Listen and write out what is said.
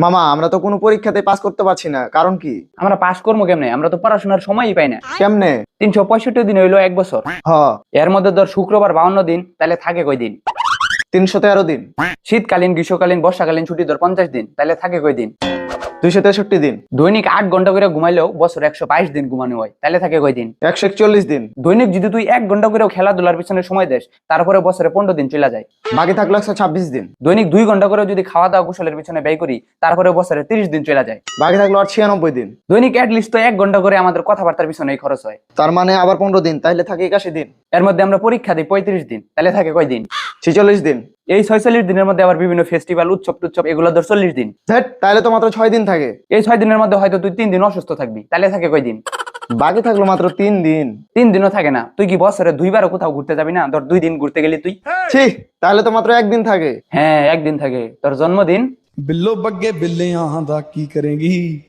মামা আমরা তো কোনো পরীক্ষাতে পাস করতে পারছি না, কারণ কি? আমরা পাস করবো কেমনে? আমরা তো পড়াশোনার সময়ই পাই না। কেমনে? 365 দিন হইলো এক বছর। হ, এর মধ্যে ধর শুক্রবার 52 দিন, তাহলে থাকে কয় দিন? 313 দিন। শীতকালীন, গ্রীষ্মকালীন, বর্ষাকালীন ছুটি ধর 50 দিন, তাহলে থাকে কয় দিন? 263 দিন। দৈনিক 8 ঘন্টা করে ঘুমাইলেও বছর 122 দিন ঘুমানো হয়, তাহলে থাকে কয় দিন? 141 দিন। দৈনিক যদি তুই 1 ঘন্টা করেও খেলাধুলার পিছনে সময় দেস, তারপরে বছরে 15 দিন চলে যায়। বাকি থাকলো 126 দিন। দৈনিক 2 ঘন্টা করে যদি খাওয়া দাওয়া গোসলের পিছনে ব্যয় করি, তারপরে বছরে 30 দিন চলে যায়। বাকি থাকলো আর 96 দিন। দৈনিক লিস্ট তো 1 ঘন্টা করে আমাদের কথাবার্তার পিছনেই খরচ হয়। তার মানে আবার 15 দিন, তাইলে থাকে 81 দিন। এর মধ্যে আমরা পরীক্ষা দিই 35 দিন, তাহলে থাকে কয় দিন? 46 দিন। এই 46 দিনের মধ্যে আবার বিভিন্ন ফেস্টিভ্যাল, উৎসব টুৎসব, এগুলো ধর 40 দিন। ধ্যাৎ, তাইলে তো মাত্র 6 দিন থাকে। এই 6 দিনের মধ্যে হয়তো তুই 3 দিন অসুস্থ থাকবি, তাহলে থাকে কয় দিন? বাকি থাকলো মাত্র 3 দিন। 3 দিনও থাকে না। তুই কি বছরে 2বারও কোথাও ঘুরতে যাবি না? ধর 2 দিন ঘুরতে গেলি তুই। ছি, তাহলে তো মাত্র 1 দিন থাকে। হ্যাঁ, 1 দিন থাকে। তোর জন্মদিন। ਬਿੱਲੋ ਬੱਗੇ ਬਿੱਲਿਆਂ ਦਾ ਕੀ ਕਰੇਂਗੀ